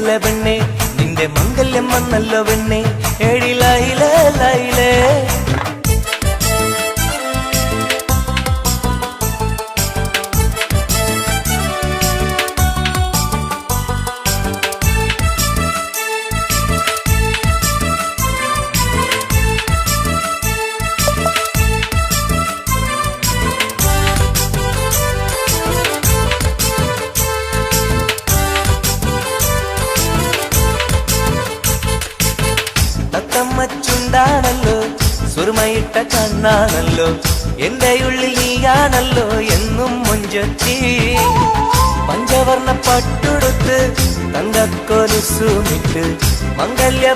കണ്ടില്ല പെണ്ണെ നിന്റെ മംഗല്യം വന്നല്ലോ പെണ്ണെ ഏഴിലായിലേ ലൈലേ തത്തമ്മച്ചുണ്ടാണല്ലോ സുറുമയിട്ട കണ്ണാണല്ലോ എന്റെ ഉള്ളിൽ നീയാണല്ലോ എന്നും മൊഞ്ചത്തി പഞ്ചവർണ്ണ പട്ടുടുത്ത് തങ്കക്കൊലുസുമിട്ട് മംഗല്യ